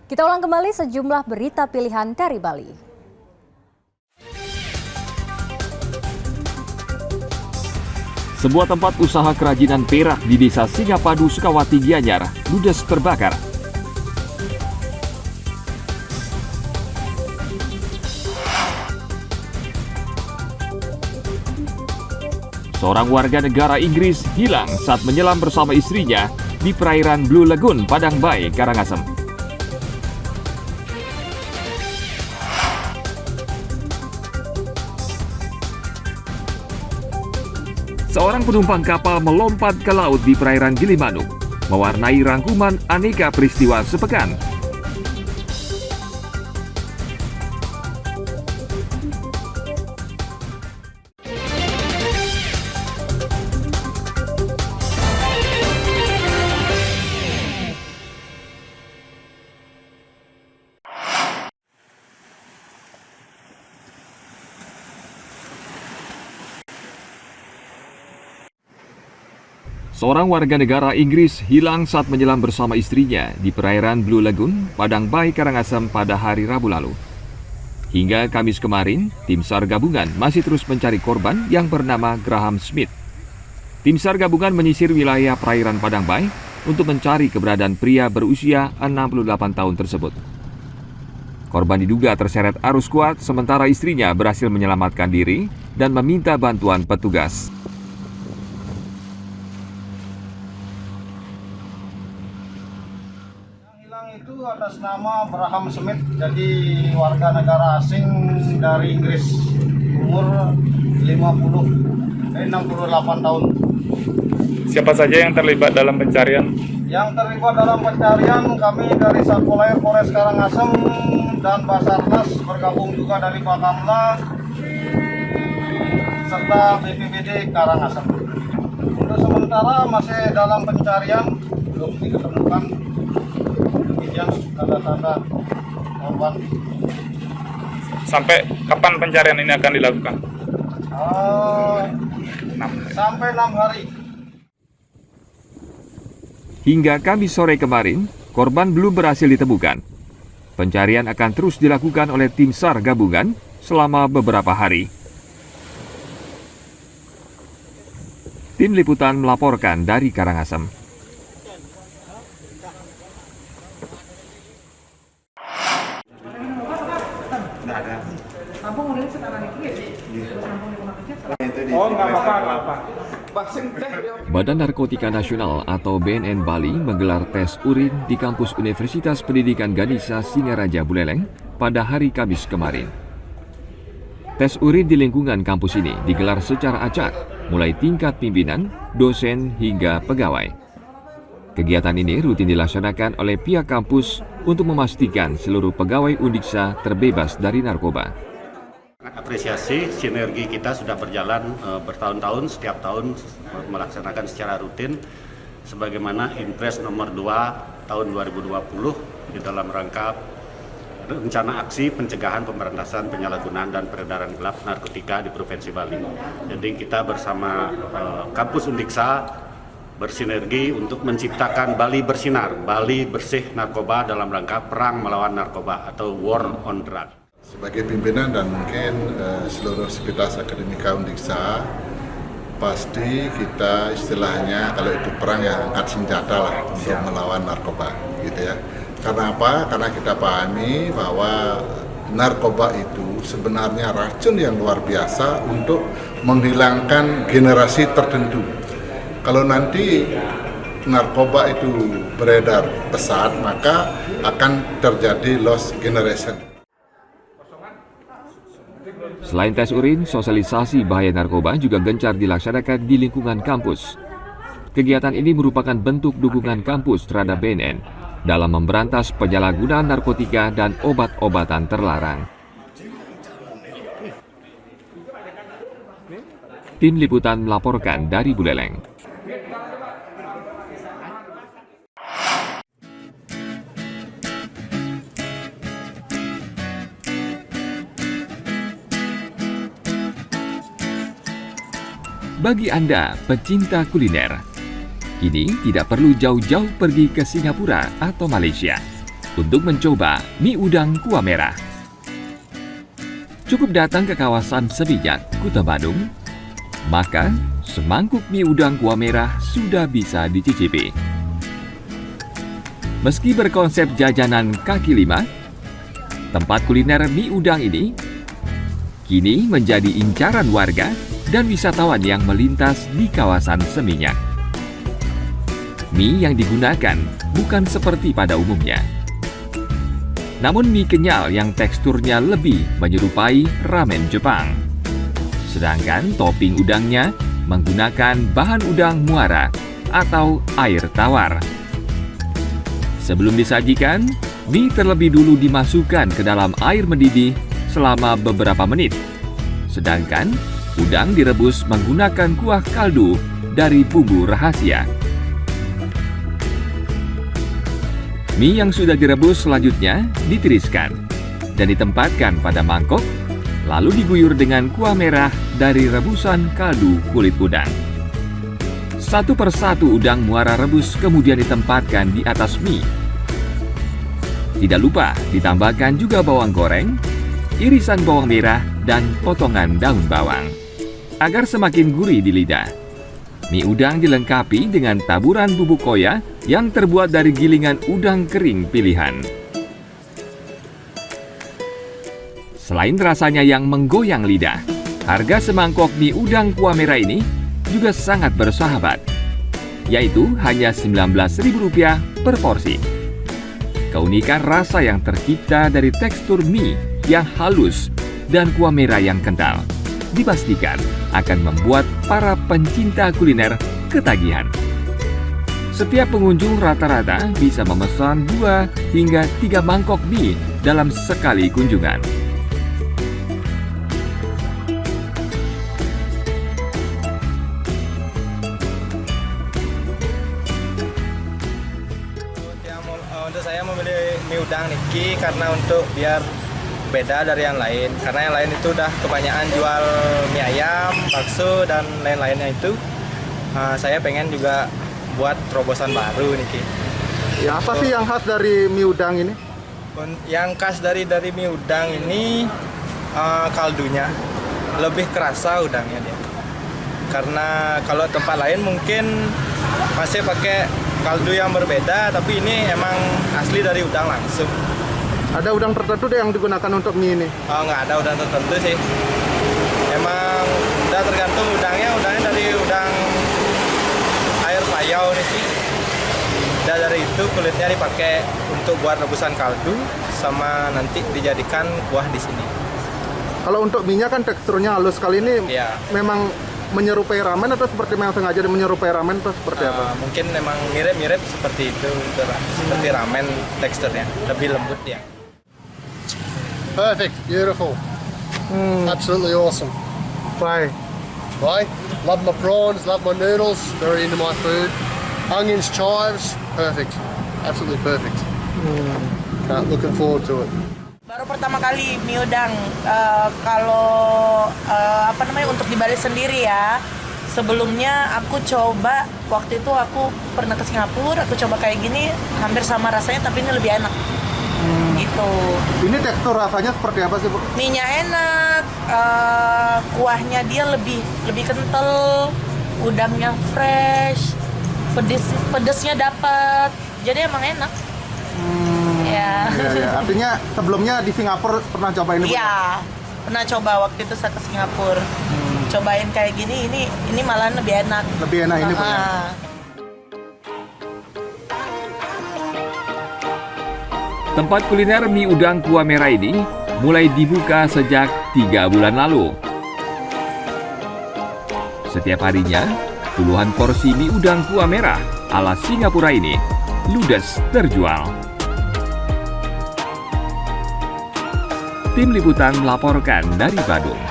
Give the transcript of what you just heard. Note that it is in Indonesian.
Kita ulang kembali sejumlah berita pilihan dari Bali. Sebuah tempat usaha kerajinan perak di desa Singapadu, Sukawati, Gianyar, ludes terbakar. Seorang warga negara Inggris hilang saat menyelam bersama istrinya di perairan Blue Lagoon, Padang Bay, Karangasem. Seorang penumpang kapal melompat ke laut di perairan Gilimanuk, mewarnai rangkuman aneka peristiwa sepekan. Seorang warga negara Inggris hilang saat menyelam bersama istrinya di perairan Blue Lagoon, Padang Bay, Karangasem pada hari Rabu lalu. Hingga Kamis kemarin, tim SAR gabungan masih terus mencari korban yang bernama Graham Smith. Tim SAR gabungan menyisir wilayah perairan Padang Bay untuk mencari keberadaan pria berusia 68 tahun tersebut. Korban diduga terseret arus kuat, sementara istrinya berhasil menyelamatkan diri dan meminta bantuan petugas. Itu atas nama Graham Smith, jadi warga negara asing dari Inggris, umur 68 tahun. Siapa saja yang terlibat dalam pencarian? Yang terlibat dalam pencarian kami dari Satpol Air Polres Karangasem dan Basarnas, bergabung juga dari Bakamla serta BPBD Karangasem. Untuk sementara masih dalam pencarian, belum diketemukan yang tanda-tanda korban. Sampai kapan pencarian ini akan dilakukan? Sampai 6 hari. Hingga Kamis sore kemarin, korban belum berhasil ditemukan. Pencarian akan terus dilakukan oleh tim SAR gabungan selama beberapa hari. Tim Liputan melaporkan dari Karangasem. Badan Narkotika Nasional atau BNN Bali menggelar tes urin di kampus Universitas Pendidikan Ganesha Singaraja Buleleng pada hari Kamis kemarin. Tes urin di lingkungan kampus ini digelar secara acak, mulai tingkat pimpinan, dosen hingga pegawai. Kegiatan ini rutin dilaksanakan oleh pihak kampus untuk memastikan seluruh pegawai Undiksa terbebas dari narkoba. Apresiasi sinergi kita sudah berjalan bertahun-tahun, setiap tahun melaksanakan secara rutin sebagaimana Impres nomor 2 tahun 2020 di dalam rangka rencana aksi pencegahan, pemberantasan, penyalahgunaan dan peredaran gelap narkotika di Provinsi Bali. Jadi kita bersama kampus Undiksa bersinergi untuk menciptakan Bali Bersinar, Bali Bersih Narkoba dalam rangka perang melawan narkoba atau War on Drug. Sebagai pimpinan dan mungkin seluruh sivitas akademika Undiksa, pasti kita istilahnya kalau itu perang ya angkat senjata lah untuk melawan narkoba, gitu ya. Karena apa? Karena kita pahami bahwa narkoba itu sebenarnya racun yang luar biasa untuk menghilangkan generasi tertentu. Kalau nanti narkoba itu beredar pesat, maka akan terjadi lost generation. Selain tes urin, sosialisasi bahaya narkoba juga gencar dilaksanakan di lingkungan kampus. Kegiatan ini merupakan bentuk dukungan kampus terhadap BNN dalam memberantas penyalahgunaan narkotika dan obat-obatan terlarang. Tim Liputan melaporkan dari Buleleng. Bagi Anda pecinta kuliner, kini tidak perlu jauh-jauh pergi ke Singapura atau Malaysia. untuk mencoba mie udang kuah merah. Cukup datang ke kawasan Seminyak, Kuta Badung, maka semangkuk mie udang kuah merah sudah bisa dicicipi. Meski berkonsep jajanan kaki lima, tempat kuliner mie udang ini kini menjadi incaran warga dan wisatawan yang melintas di kawasan Seminyak. Mie yang digunakan bukan seperti pada umumnya, namun mie kenyal yang teksturnya lebih menyerupai ramen Jepang. Sedangkan topping udangnya menggunakan bahan udang muara atau air tawar. Sebelum disajikan, mie terlebih dulu dimasukkan ke dalam air mendidih selama beberapa menit. Sedangkan udang direbus menggunakan kuah kaldu dari bumbu rahasia. Mie yang sudah direbus selanjutnya ditiriskan dan ditempatkan pada mangkok, lalu diguyur dengan kuah merah dari rebusan kaldu kulit udang. Satu persatu udang muara rebus kemudian ditempatkan di atas mie. Tidak lupa ditambahkan juga bawang goreng, irisan bawang merah, dan potongan daun bawang. Agar semakin gurih di lidah, mie udang dilengkapi dengan taburan bubuk koya yang terbuat dari gilingan udang kering pilihan. Selain rasanya yang menggoyang lidah, harga semangkok mie udang kuah merah ini juga sangat bersahabat, yaitu hanya Rp19.000 per porsi. Keunikan rasa yang tercipta dari tekstur mie yang halus dan kuah merah yang kental dipastikan akan membuat para pencinta kuliner ketagihan. Setiap pengunjung rata-rata bisa memesan 2 hingga 3 mangkok mie dalam sekali kunjungan. Untuk saya memilih mie udang Niki karena untuk biar beda dari yang lain. Karena yang lain itu udah kebanyakan jual mie ayam, bakso, dan lain-lainnya itu. Saya pengen juga buat terobosan baru Niki. Ya, apa sih yang khas dari mie udang ini? Yang khas dari mie udang ini kaldunya lebih kerasa udangnya dia. Karena kalau tempat lain mungkin masih pakai kaldu yang berbeda, tapi ini emang asli dari udang langsung. Ada udang tertentu deh yang digunakan untuk mie ini? Oh, nggak ada udang tertentu sih. Emang udah tergantung udangnya dari udang air payau nih sih. Dan dari itu kulitnya dipakai untuk buat rebusan kaldu sama nanti dijadikan kuah di sini. Kalau untuk mie-nya kan teksturnya halus, kali ini Iya. memang menyerupai ramen atau seperti memang sengaja menyerupai ramen atau seperti apa? Mungkin memang mirip-mirip seperti itu, seperti ramen teksturnya, lebih lembut ya. Perfect, beautiful, absolutely awesome. Why? Why? Love my prawns, love my noodles, very into my food. Onions, chives, perfect, absolutely perfect. Looking forward to it. Baru pertama kali mie udang, untuk di Bali sendiri ya. Sebelumnya aku coba, waktu itu aku pernah ke Singapura, aku coba kayak gini, hampir sama rasanya tapi ini lebih enak. Gitu. Ini tekstur rasanya seperti apa sih, Bu? Mie-nya enak, kuahnya dia lebih kental, udangnya fresh, pedesnya dapat, jadi emang enak. Ya. Ya. Artinya sebelumnya di Singapura pernah coba ini? Iya, pernah coba waktu itu saya ke Singapura. Cobain kayak gini, ini malahan lebih enak. Lebih enak ini, Bu. Tempat kuliner mie udang kuah merah ini mulai dibuka sejak 3 bulan lalu. Setiap harinya, puluhan porsi mie udang kuah merah ala Singapura ini ludes terjual. Tim Liputan melaporkan dari Badung.